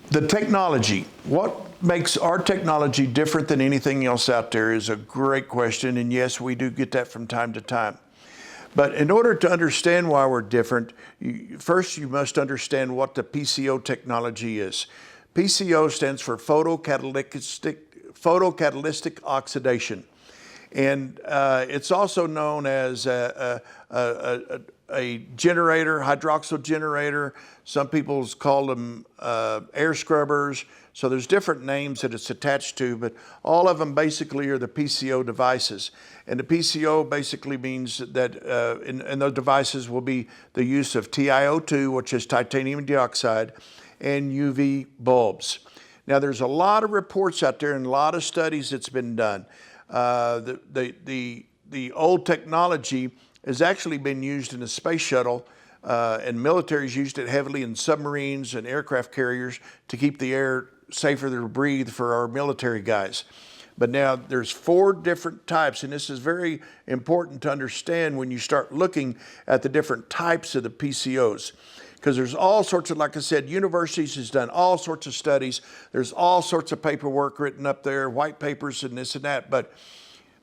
The technology, what makes our technology different than anything else out there is a great question. And yes, we do get that from time to time. But in order to understand why we're different, first you must understand what the PCO technology is. PCO stands for photocatalytic oxidation. And it's also known as a generator, hydroxyl generator. Some people call them air scrubbers. So there's different names that it's attached to, but all of them basically are the PCO devices. And the PCO basically means that in those devices will be the use of TiO2, which is titanium dioxide, and UV bulbs. Now there's a lot of reports out there and a lot of studies that's been done. The old technology has actually been used in the space shuttle, and military's used it heavily in submarines and aircraft carriers to keep the air safer to breathe for our military guys. But now there's 4 different types, and this is very important to understand when you start looking at the different types of the PCOs. Because there's all sorts of, like I said, universities has done all sorts of studies. There's all sorts of paperwork written up there, white papers and this and that. But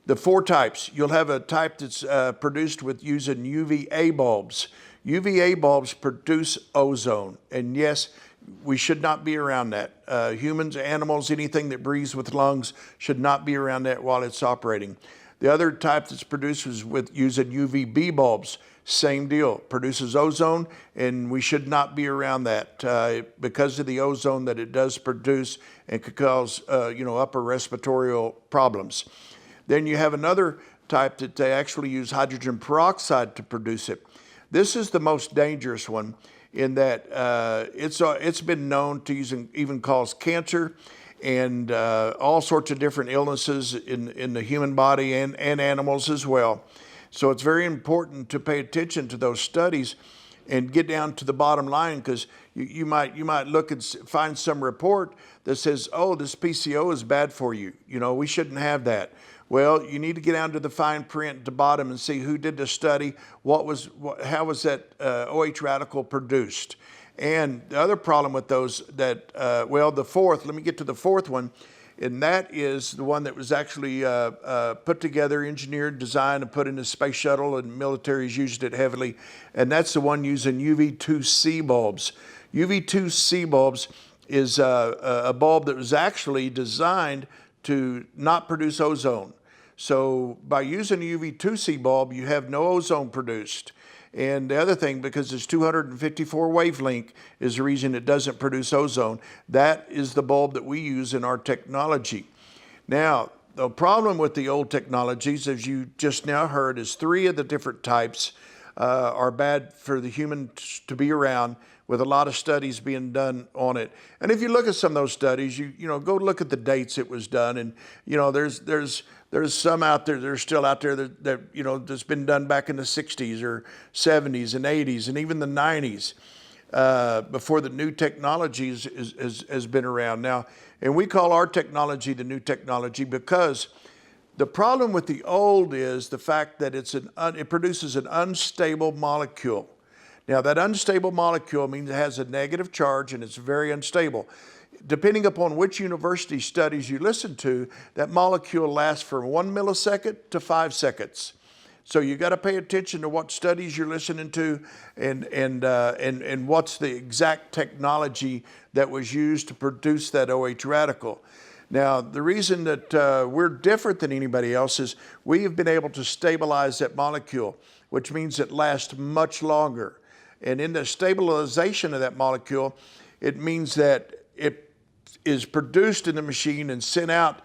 the 4 types, you'll have a type that's produced with using UVA bulbs. UVA bulbs produce ozone. And yes, we should not be around that. Humans, animals, anything that breathes with lungs should not be around that while it's operating. The other type that's produced is with using UVB bulbs. Same deal, produces ozone, and we should not be around that because of the ozone that it does produce and could cause upper respiratory problems. Then you have another type that they actually use hydrogen peroxide to produce it. This is the most dangerous one in that it's been known to even cause cancer and all sorts of different illnesses in the human body and animals as well. So it's very important to pay attention to those studies and get down to the bottom line, because you might look and find some report that says, oh, this PCO is bad for you. We shouldn't have that. Well, you need to get down to the fine print at the bottom and see who did the study, how was that OH radical produced. And the other problem with those the fourth, let me get to the 4th one, and that is the one that was actually put together, engineered, designed, and put in the space shuttle, and military's used it heavily, and that's the one using UV2C bulbs. UV2C bulbs is a bulb that was actually designed to not produce ozone. So by using a UV2C bulb, you have no ozone produced. And the other thing, because it's 254 wavelength, is the reason it doesn't produce ozone. That is the bulb that we use in our technology. Now, the problem with the old technologies, as you just now heard, is 3 of the different types are bad for the human to be around, with a lot of studies being done on it. And if you look at some of those studies, you go look at the dates it was done, and there's some out there that are still out there that that's been done back in the 60s or 70s and 80s and even the 90s before the new technologies has been around now. And we call our technology the new technology because the problem with the old is the fact that it produces an unstable molecule. Now, that unstable molecule means it has a negative charge and it's very unstable. Depending upon which university studies you listen to, that molecule lasts from 1 millisecond to 5 seconds. So you got to pay attention to what studies you're listening to and what's the exact technology that was used to produce that OH radical. Now, the reason that we're different than anybody else is we have been able to stabilize that molecule, which means it lasts much longer. And in the stabilization of that molecule, it means that it is produced in the machine and sent out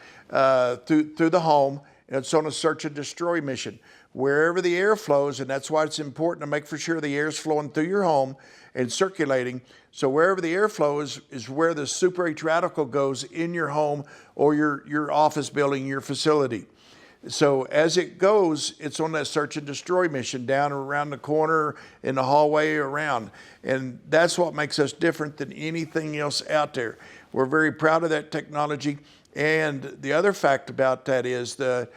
through the home, and it's on a search and destroy mission. Wherever the air flows, and that's why it's important to make for sure the air is flowing through your home and circulating. So wherever the air flows is where the super H radical goes in your home or your office building, your facility. So as it goes, it's on that search and destroy mission down around the corner, in the hallway, around. And that's what makes us different than anything else out there. We're very proud of that technology. And the other fact about that is that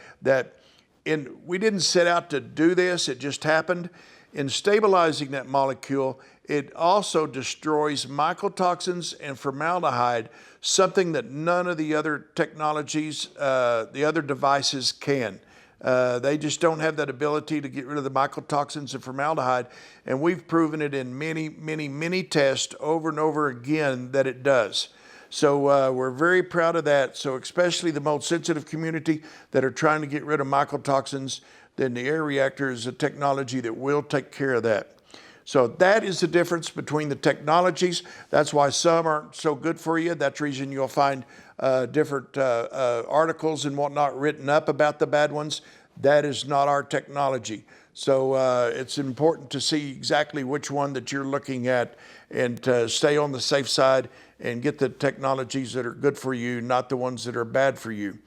we didn't set out to do this, it just happened. in stabilizing that molecule, it also destroys mycotoxins and formaldehyde, something that none of the other technologies, the other devices can. They just don't have that ability to get rid of the mycotoxins and formaldehyde, and we've proven it in many tests over and over again that it does. So we're very proud of that. So especially the mold sensitive community that are trying to get rid of mycotoxins, then the air reactor is a technology that will take care of that. So that is the difference between the technologies. That's why some aren't so good for you. That's the reason you'll find different articles and whatnot written up about the bad ones. That is not our technology. So it's important to see exactly which one that you're looking at and to stay on the safe side and get the technologies that are good for you, not the ones that are bad for you.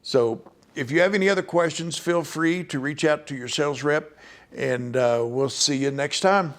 So if you have any other questions, feel free to reach out to your sales rep, and we'll see you next time.